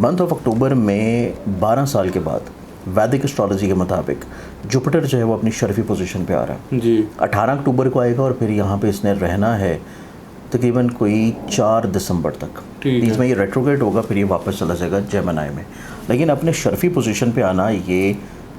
Month of October में 12 साल के बाद वैदिक एस्ट्रोलॉजी के मुताबिक जुपिटर जो है वो अपनी शर्फी पोजीशन पे आ रहा है जी। 18 अक्टूबर को आएगा और फिर यहाँ पे इसने रहना है तकरीबन कोई 4 दिसंबर तक। बीच में ये रेट्रोग्रेड होगा, फिर ये वापस चला जाएगा जेमिनी में। लेकिन अपने शर्फी पोजीशन पे आना, ये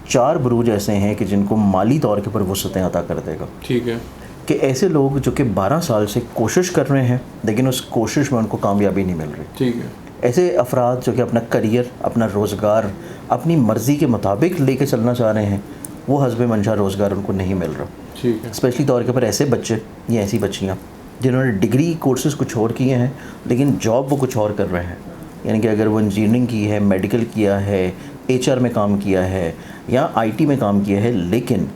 4 बुरूज ऐसे हैं कि जिनको माली तौर के ऊपर वुसअतें अता कर देगा। ठीक है। कि ऐसे लोग जो कि 12 साल से कोशिश कर रहे हैं लेकिन उस कोशिश में उनको कामयाबी नहीं मिल रही। ठीक है। ऐसे अफराद जो कि अपना करियर, अपना रोज़गार अपनी मर्ज़ी के मुताबिक लेके चलना चाह रहे हैं, वो हस्बे मंशा रोज़गार उनको नहीं मिल रहा। ठीक है। स्पेशली तौर के ऊपर ऐसे बच्चे या ऐसी बच्चियाँ जिन्होंने डिग्री कोर्सेज कुछ और किए हैं लेकिन जॉब वो कुछ और कर रहे हैं। यानी कि अगर वो इंजीनियरिंग की है, मेडिकल किया है, HR में काम किया है या IT में काम किया है, लेकिन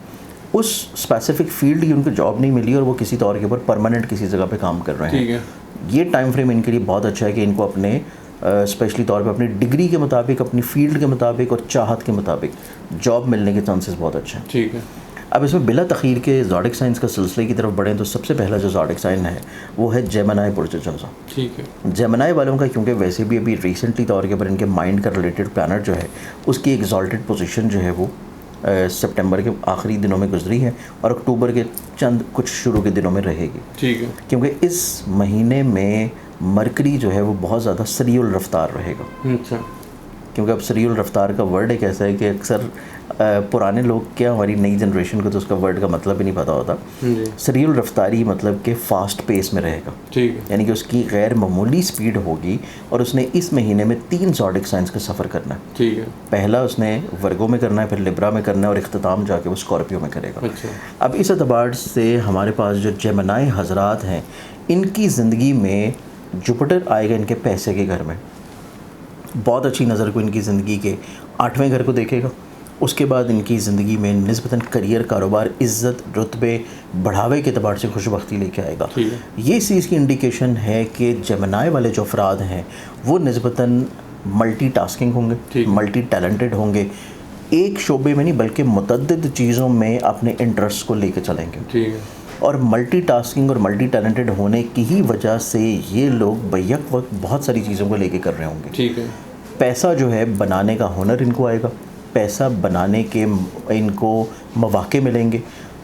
उस स्पेसिफिक फील्ड की उनको जॉब नहीं मिली और वो किसी तौर के ऊपर परमानेंट किसी जगह पे काम कर रहे हैं। ठीक है। ये टाइम फ्रेम इनके लिए बहुत अच्छा है कि इनको अपने स्पेशली तौर पे अपनी डिग्री के मुताबिक, अपनी फील्ड के मुताबिक और चाहत के मुताबिक जॉब मिलने के चांसेस बहुत अच्छे हैं। ठीक है। अब इसमें बिला तखीर के ज़ोडिक साइंस का सिलसिले की तरफ बढ़ें तो सबसे पहला जो ज़ोडिक साइन है वो है जेमिनी बुर्ज जौज़ा। ठीक है। जेमिनी वालों का क्योंकि वैसे भी अभी रिसेंटली तौर के ऊपर इनके माइंड का रिलेटेड प्लैनेट जो है उसकी एक्सॉल्टेड पोजीशन जो है वो सितंबर के आखिरी दिनों में गुजरी है और अक्टूबर के चंद कुछ शुरू के दिनों में रहेगी। ठीक है। क्योंकि इस महीने में मरकरी जो है वो बहुत ज़्यादा सरीउल रफ्तार रहेगा। अच्छा। क्योंकि अब सरीउल रफ्तार का वर्ड एक ऐसा है कि अक्सर पुराने लोग क्या, हमारी नई जनरेशन को तो उसका वर्ड का मतलब ही नहीं पता होता। सरीउल रफ्तारी मतलब कि फ़ास्ट पेस में रहेगा। ठीक है। यानी कि उसकी गैर मामूली स्पीड होगी और उसने इस महीने में 3 ज़ोडिक साइंस का सफ़र करना है। ठीक है। पहला उसने वर्गो में करना है, फिर लिब्रा में करना है और इख्तिताम जाके वो स्कॉर्पियो में करेगा। अच्छा। अब इस एतबार से हमारे पास जो जेमिनी हजरात हैं, इनकी ज़िंदगी में जुपिटर आएगा इनके पैसे के घर में। बहुत अच्छी नज़र को इनकी ज़िंदगी के 8वें घर को देखेगा। उसके बाद इनकी ज़िंदगी में निस्बतन करियर, कारोबार, इज़्ज़त, रुतबे, बढ़ावे के अतबार से खुशबख्ती लेके आएगा। ये चीज़ की इंडिकेशन है कि जेमिनी वाले जो अफराद हैं वो निस्बतन मल्टीटास्किंग होंगे, मल्टी टैलेंटेड होंगे, एक शोबे में नहीं बल्कि मुतअद्दिद चीज़ों में अपने इंटरेस्ट को लेके चलेंगे। ठीक है। और मल्टीटास्किंग और मल्टी टैलेंटेड होने की ही वजह से ये लोग बैक वक्त बहुत सारी चीज़ों को लेके कर रहे होंगे। ठीक है। पैसा जो है बनाने का हुनर इनको आएगा, पैसा बनाने के इनको मौके मिलेंगे,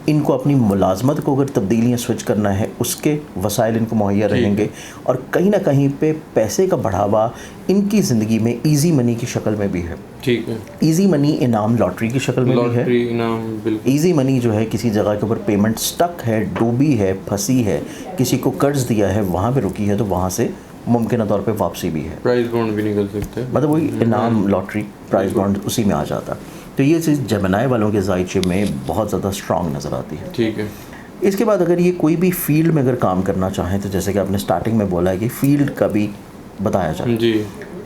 इनको अपनी मुलाजमत को अगर तब्दीलियाँ स्विच करना है उसके वसाइल इनको मुहैया रहेंगे और कहीं ना कहीं पे पैसे का बढ़ावा इनकी ज़िंदगी में इजी मनी की शक्ल में भी है। ठीक है। इजी मनी इनाम लॉटरी की शक्ल में भी है। इनाम बिल्कुल। इजी मनी जो है किसी जगह के ऊपर पेमेंट स्टक है, डूबी है, फंसी है, किसी को कर्ज दिया है वहाँ पे रुकी है तो वहाँ से मुमकिन तौर पे वापसी भी है। प्राइस बॉन्ड भी निकल सकते हैं, मतलब वही इनाम लॉटरी प्राइस बॉन्ड उसी में आ जाता है। तो ये चीज़ जेमिनी वालों के जायचे में बहुत ज़्यादा स्ट्रॉन्ग नज़र आती है। ठीक है। इसके बाद अगर ये कोई भी फील्ड में अगर काम करना चाहें तो जैसे कि आपने स्टार्टिंग में बोला है कि फ़ील्ड का भी बताया जाए जी,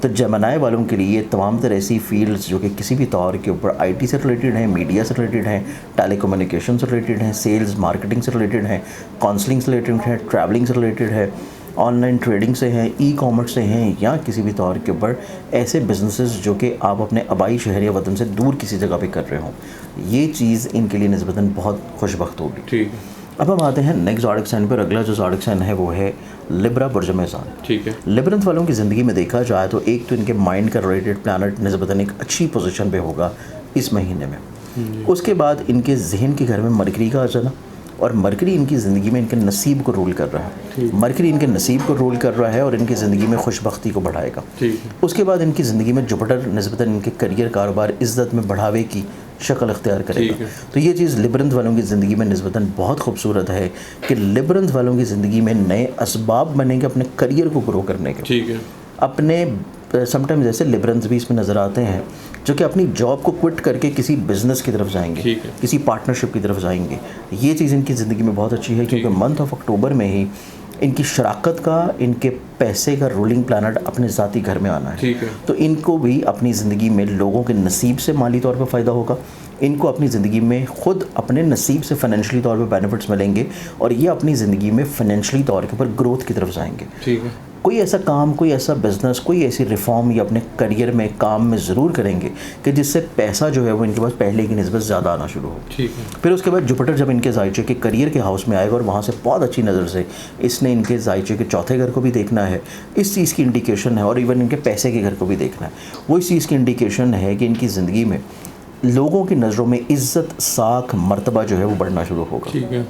तो जेमिनी वालों के लिए तमाम तरह ऐसी फील्ड्स जो कि किसी भी तौर के ऊपर IT से रिलेटेड हैं, मीडिया से रिलेटेड हैं, टेलीकम्युनिकेशन से रिलेटेड हैं, सेल्स मार्केटिंग से रिलेटेड हैं, काउंसलिंग से रिलेटेड हैं, ट्रैवलिंग से रिलेटेड है, ऑनलाइन ट्रेडिंग से हैं, ई-कॉमर्स से हैं या किसी भी तौर के ऊपर ऐसे बिजनेसेस जो कि आप अपने आबाई शहर या वतन से दूर किसी जगह पे कर रहे हों, ये चीज़ इनके लिए निस्बतन बहुत खुशबख्त होगी। ठीक है। अब हम आते हैं नेक्स्ट ज़ोडिक साइन पर। अगला जो ज़ोडिक साइन है वो है लिब्रा बुर्ज मेज़ान। ठीक है। लिब्रंथ वालों की ज़िंदगी में देखा जाए तो एक तो इनके माइंड का रिलेटेड प्लैनेट निस्बतन एक अच्छी पोजीशन पे होगा इस महीने में। उसके बाद इनके जहन के घर में मरकरी का आ जाना और मरकरी इनकी ज़िंदगी में इनके नसीब को रूल कर रहा है। मरकरी इनके नसीब को रूल कर रहा है और इनकी ज़िंदगी में खुशबख्ती को बढ़ाएगा। उसके बाद इनकी ज़िंदगी में जुपिटर निस्बतन इनके करियर, कारोबार, इज़्ज़त में बढ़ावे की शक्ल अख्तियार करेगा। तो ये चीज़ लिब्रंथ वालों की ज़िंदगी में निस्बतन बहुत खूबसूरत है कि लिब्रंथ वालों की ज़िंदगी में नए असबाब बनेंगे अपने करियर को ग्रो करने के। ठीक है। अपने समटाइम्स ऐसे लिब्रंथ भी इसमें नज़र आते हैं जो कि अपनी जॉब को क्विट करके किसी बिज़नेस की तरफ जाएंगे, किसी पार्टनरशिप की तरफ जाएंगे। ये चीज़ इनकी ज़िंदगी में बहुत अच्छी है क्योंकि मंथ ऑफ अक्टूबर में ही इनकी शराकत का, इनके पैसे का रूलिंग प्लैनेट अपने ज़ाती घर में आना है। तो इनको भी अपनी ज़िंदगी में लोगों के नसीब से माली तौर पर फ़ायदा होगा, इनको अपनी ज़िंदगी में ख़ुद अपने नसीब से फाइनेंशियली तौर पे बेनिफिट्स मिलेंगे और ये अपनी ज़िंदगी में फाइनेंशियली तौर के ऊपर ग्रोथ की तरफ जाएंगे। ठीक है। कोई ऐसा काम, कोई ऐसा बिजनेस, कोई ऐसी रिफॉर्म या अपने करियर में काम में ज़रूर करेंगे कि जिससे पैसा जो है वो इनके पास पहले की निस्बत ज़्यादा आना शुरू हो। ठीक है। फिर उसके बाद जुपिटर जब इनके जायचे के करियर के हाउस में आएगा और वहाँ से बहुत अच्छी नज़र से इसने इनके जायचे के चौथे घर को भी देखना है, इस चीज़ की इंडिकेशन है, और इवन इनके पैसे के घर को भी देखना है। वो इस चीज़ की इंडिकेशन है कि इनकी ज़िंदगी में लोगों की नज़रों में इज़्ज़त, साख, मर्तबा जो है वो बढ़ना शुरू होगा। ठीक है।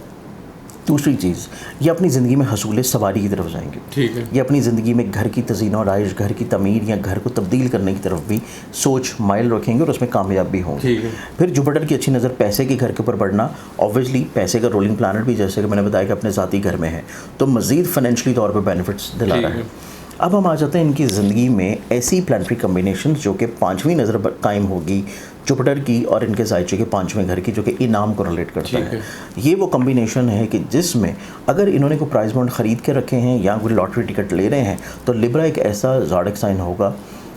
दूसरी चीज़, ये अपनी ज़िंदगी में हसूल सवारी की तरफ जाएंगे। ठीक है। ये अपनी ज़िंदगी में घर की तज़ीन और आइश, घर की तमीर या घर को तब्दील करने की तरफ भी सोच माइल रखेंगे और उसमें कामयाब भी होंगे। ठीक है। फिर जुपिटर की अच्छी नज़र पैसे के घर के ऊपर पड़ना, ऑब्वियसली पैसे का रोलिंग प्लानट भी जैसे कि मैंने बताया कि अपने ज़ाती घर में है, तो मज़ीद फाइनेंशियली तौर पर बेनिफिट्स दिला रहा है। अब हम आ जाते हैं इनकी ज़िंदगी में ऐसी प्लानिटरी कम्बिनेशन जो कि 5वीं नज़र पर कायम होगी जुपिटर की और इनके जायचे के 5वें घर की, जो कि इनाम को रिलेट करता है। ये वो कम्बिनेशन है कि जिसमें अगर इन्होंने कोई प्राइज बॉन्ड ख़रीद के रखे हैं या कोई लॉटरी टिकट ले रहे हैं तो लिब्रा एक ऐसा ज़ोडिएक साइन होगा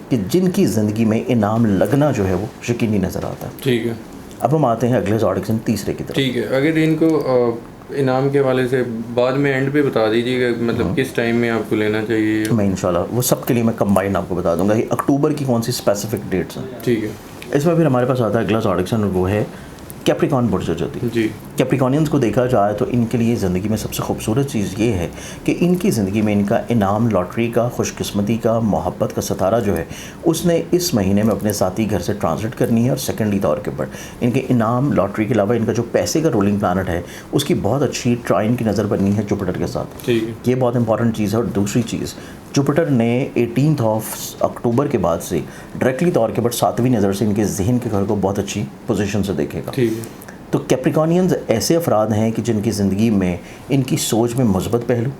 कि जिनकी ज़िंदगी में इनाम लगना जो है वो यकीनी नज़र आता है। ठीक है। अब हम आते हैं अगले ज़ोडिएक साइन तीसरे की तरफ। ठीक है। अगर इनको इनाम के हवाले से बाद में एंड पे बता दीजिएगा, मतलब किस टाइम में आपको लेना चाहिए। मैं इंशाल्लाह वो सब के लिए मैं कंबाइन आपको बता दूंगा कि अक्टूबर की कौन सी स्पेसिफिक डेट्स हैं। ठीक है। इसमें फिर हमारे पास आता है अगला ज़ोडिएक साइन, वो है कैप्रिकॉर्न बुर्जोजती। जी। कैप्रिकॉर्नियंस को देखा जाए तो इनके लिए ज़िंदगी में सबसे खूबसूरत चीज़ ये है कि इनकी ज़िंदगी में इनका इनाम, लॉटरी का, खुशकिस्मती का, मोहब्बत का सितारा जो है उसने इस महीने में अपने साथी घर से ट्रांसलेट करनी है। और सेकेंडली तौर के ऊपर इनके इनाम, लॉटरी के अलावा इनका जो पैसे का रोलिंग प्लानट है उसकी बहुत अच्छी ट्राइन की नज़र बननी है जुपिटर के साथ। ठीक है। ये बहुत इंपॉर्टेंट चीज़ है। और दूसरी चीज़, जुपिटर ने 18 अक्टूबर के बाद से डायरेक्टली तौर के ऊपर 7वीं नज़र से इनके जहन के घर को बहुत अच्छी पोजीशन से देखेगा। ठीक है। तो कैप्रिकॉनियंस ऐसे अफराद हैं कि जिनकी ज़िंदगी में इनकी सोच में मुस्बत पहलू,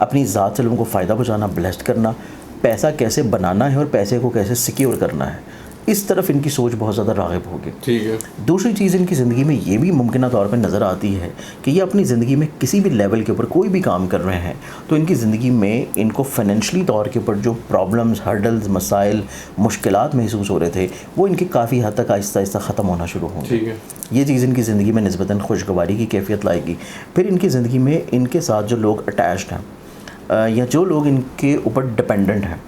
अपनी ज़ात से लोगों को फ़ायदा पहुँचाना, ब्लेस्ड करना, पैसा कैसे बनाना है और पैसे को कैसे सिक्योर करना है, इस तरफ इनकी सोच बहुत ज़्यादा राग़िब होगी। ठीक है। दूसरी चीज़, इनकी ज़िंदगी में ये भी मुमकिन तौर पर नज़र आती है कि ये अपनी ज़िंदगी में किसी भी लेवल के ऊपर कोई भी काम कर रहे हैं तो इनकी ज़िंदगी में इनको फाइनेंशली तौर के ऊपर जो प्रॉब्लम्स, हर्डल्स, मसाइल, मुश्किलात महसूस हो रहे थे वो इनकी काफ़ी हद तक आहिस्ता आहिस्ता ख़त्म होना शुरू होंगे। ठीक है। ये चीज़ इनकी ज़िंदगी में निस्बतन खुशगवारी की कैफियत लाएगी। फिर इनकी ज़िंदगी में इनके साथ जो लोग अटैच्ड हैं या जो लोग इनके ऊपर डिपेंडेंट हैं,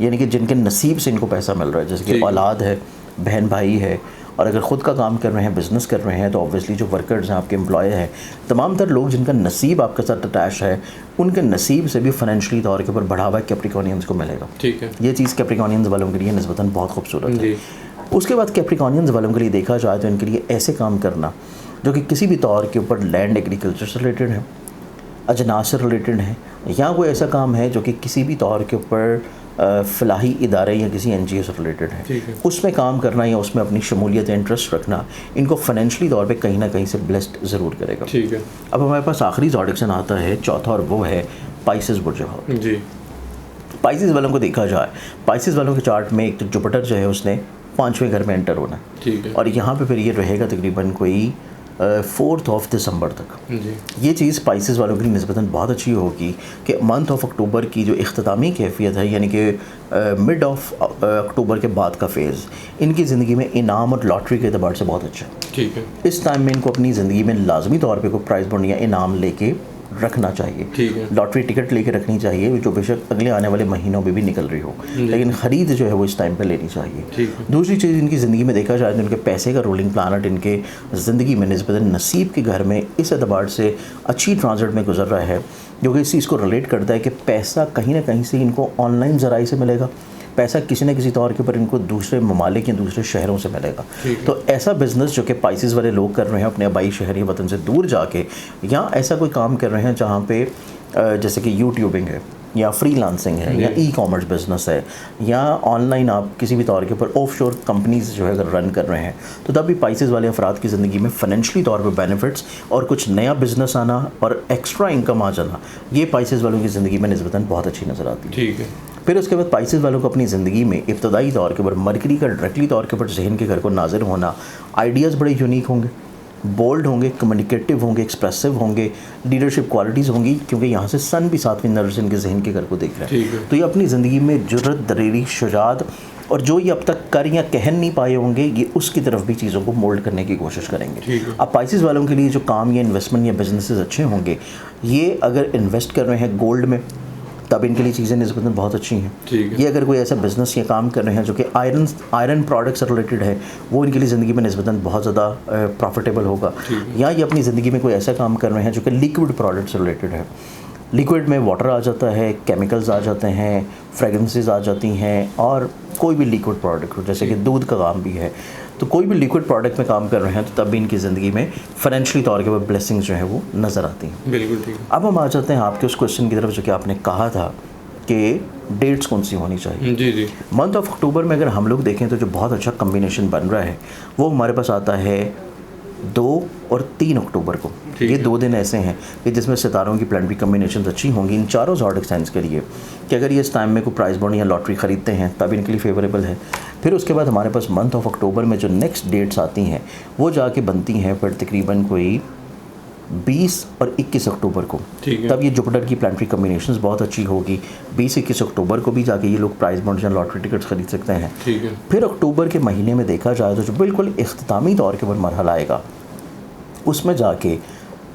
यानी कि जिनके नसीब से इनको पैसा मिल रहा है, जैसे कि औलाद है, बहन भाई है, और अगर ख़ुद का काम कर रहे हैं, बिज़नेस कर रहे हैं, तो ऑब्वियसली जो वर्कर्स हैं, आपके एम्प्लॉय हैं, तमाम तर लोग जिनका नसीब आपके साथ अटैच है, उनके नसीब से भी फाइनेंशियली तौर के ऊपर बढ़ावा कैप्रिकॉनियंस को मिलेगा। ठीक है। ये चीज़ कैप्रिकॉनियंस वालों के लिए निस्बतन बहुत खूबसूरत है। उसके बाद कैप्रिकॉनियंस वालों के लिए देखा जाए तो इनके लिए ऐसे काम करना जो कि किसी भी तौर के ऊपर लैंड, एग्रीकल्चर से रिलेटेड है, अजनास से रिलेटेड है, या कोई ऐसा काम है जो कि किसी भी तौर के ऊपर फ़लाही इदारे या किसी NGO से रिलेटेड है, उसमें काम करना या उसमें अपनी शमूलियत या इंटरेस्ट रखना इनको फाइनेंशियली तौर पे कहीं ना कहीं से ब्लेस्ड ज़रूर करेगा। ठीक है। अब हमारे पास आखिरी ज़ोडिएक साइन आता है चौथा, और वो है पाइसेस बुर्जोहर। जी। पाइसेस वालों को देखा जाए, पाइसेस वालों के चार्ट में एक तो जुपिटर जो है उसने 5वें घर में एंटर होना है। ठीक है। और यहाँ पे फिर ये रहेगा तकरीबन कोई 4 दिसंबर तक। जी। ये चीज़ स्पाइसेस वालों के लिए निस्बतन बहुत अच्छी होगी कि मंथ ऑफ अक्टूबर की जो इख्तितामी कैफियत है, यानी कि मिड ऑफ अक्टूबर के बाद का फेज़ इनकी ज़िंदगी में इनाम और लॉटरी के एतबार से बहुत अच्छा है। ठीक है। इस टाइम में इनको अपनी ज़िंदगी में लाजमी तौर पे कोई प्राइज़ बॉन्ड या इनाम लेके रखना चाहिए। ठीक है। लॉटरी टिकट लेके रखनी चाहिए जो बेशक अगले आने वाले महीनों में भी निकल रही हो, लेकिन ख़रीद जो है वो इस टाइम पे लेनी चाहिए। ठीक है। दूसरी चीज़, इनकी ज़िंदगी में देखा जाए तो इनके पैसे का रोलिंग प्लानट इनके ज़िंदगी में निस्बतन नसीब के घर में इस एतबार से अच्छी ट्रांजिट में गुजर रहा है, जो कि इस चीज़ को रिलेट करता है कि पैसा कहीं ना कहीं से इनको ऑनलाइन ज़राए से मिलेगा, पैसा किसी न किसी तौर के ऊपर इनको दूसरे ममालिक या दूसरे शहरों से मिलेगा। तो ऐसा बिज़नेस जो कि पाइसेस वाले लोग कर रहे हैं अपने आबाई शहर या वतन से दूर जाके, या ऐसा कोई काम कर रहे हैं जहाँ पे जैसे कि यूट्यूबिंग है या फ्रीलांसिंग है या ई-कॉमर्स बिज़नेस है या ऑनलाइन आप किसी भी तौर के ऊपर ऑफशोर कंपनीज जो है अगर रन कर रहे हैं, तो तब भी पाइसेस वाले अफराद की ज़िंदगी में फाइनेंशियली तौर पे बेनिफिट्स और कुछ नया बिज़नेस आना और एक्स्ट्रा इनकम आ जाना, ये पाइसेस वालों की ज़िंदगी में निस्बतन बहुत अच्छी नज़र आती है। ठीक है। फिर उसके बाद पाइसेस वालों को अपनी ज़िंदगी में इब्तदाई तौर के ऊपर मरकरी का डायरेक्टली तौर के ऊपर जहन के घर को नाजिर होना, आइडियाज़ बड़े यूनिक होंगे, बोल्ड होंगे, कम्युनिकेटिव होंगे, एक्सप्रेसिव होंगे, लीडरशिप क्वालिटीज़ होंगी, क्योंकि यहाँ से सन भी 7वीं नज़र से इनके जहन के घर को देख रहे हैं। तो ये अपनी ज़िंदगी में जुर्रत, दलेरी, शुजात और जो ये अब तक कर या कह नहीं पाए होंगे, ये उसकी तरफ भी चीज़ों को मोल्ड करने की कोशिश करेंगे। अब पाइसेस वालों के लिए जो काम या इन्वेस्टमेंट या बिजनेसेस अच्छे होंगे, ये अगर इन्वेस्ट कर रहे हैं गोल्ड में, तब इनके लिए चीज़ें निस्बतन बहुत अच्छी हैं। ठीक है। ये अगर कोई ऐसा बिज़नेस या काम कर रहे हैं जो कि आयरन प्रोडक्ट से रिलेटेड है, वो इनके लिए ज़िंदगी में निस्बतन बहुत ज़्यादा प्रॉफिटेबल होगा। या ये अपनी ज़िंदगी में कोई ऐसा काम कर रहे हैं जो कि लिक्विड प्रोडक्ट से रिलेटेड है। लिक्विड में वाटर आ जाता है, केमिकल्स आ जाते हैं, फ्रेगरेंसेस आ जाती हैं, और कोई भी लिक्विड प्रोडक्ट हो, जैसे कि दूध का काम भी है, तो कोई भी लिक्विड प्रोडक्ट में काम कर रहे हैं तो तब भी इनकी ज़िंदगी में फाइनेंशियली तौर के ऊपर ब्लेसिंग्स जो है वो नज़र आती हैं। बिल्कुल ठीक है। अब हम आ जाते हैं आपके उस क्वेश्चन की तरफ जो कि आपने कहा था कि डेट्स कौन सी होनी चाहिए। जी जी। मंथ ऑफ अक्टूबर में अगर हम लोग देखें तो जो बहुत अच्छा कम्बिनेशन बन रहा है वो हमारे पास आता है 2 और 3 अक्टूबर को। ये 2 दिन ऐसे हैं कि जिसमें सितारों की प्लानिटरी कम्बिनेशन अच्छी होंगी इन चारों ज़ोडिक साइंस के लिए, कि अगर ये इस टाइम में कोई प्राइस बॉन्ड या लॉटरी ख़रीदते हैं तब इनके लिए फेवरेबल है। फिर उसके बाद हमारे पास मंथ ऑफ अक्टूबर में जो नेक्स्ट डेट्स आती हैं वो जाके बनती हैं फिर तकरीबन कोई 20 और 21 अक्टूबर को। तब ये जुपिटर की प्लानिटरी कम्बिनेशंस बहुत अच्छी होगी। 20-21 अक्टूबर को भी जाके ये लोग प्राइस बॉन्ड्स या लॉटरी टिकट्स खरीद सकते हैं। ठीक है। फिर अक्टूबर के महीने में देखा जाए तो जो बिल्कुल इख्तितामी तौर के ऊपर मरहला आएगा उसमें जाके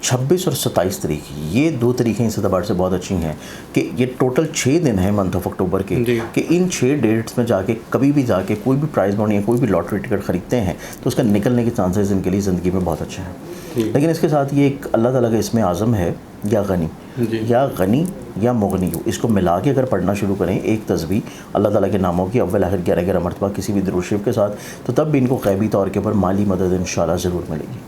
26 और 27 तारीख, ये 2 तारीखें इस एतबार से बहुत अच्छी हैं कि ये टोटल 6 दिन हैं मंथ ऑफ अक्टूबर के, कि इन 6 डेट्स में जाके कभी भी जाके कोई भी प्राइस बॉन्ड या कोई भी लॉटरी टिकट ख़रीदते हैं तो उसका निकलने के चांसेस इनके लिए ज़िंदगी में बहुत अच्छे हैं। लेकिन इसके साथ ये एक अल्लाह ताला का इसमें आज़म है, या गनी या मुगनी, इसको मिला के अगर पढ़ना शुरू करें एक तस्बीह अल्लाह ताला के नामों की अव्वल आखिर 11 मरतबा किसी भी दुरूद शरीफ के साथ, तो तब भी इनको ग़ैबी तौर के ऊपर माली मदद इंशाअल्लाह ज़रूर मिलेगी।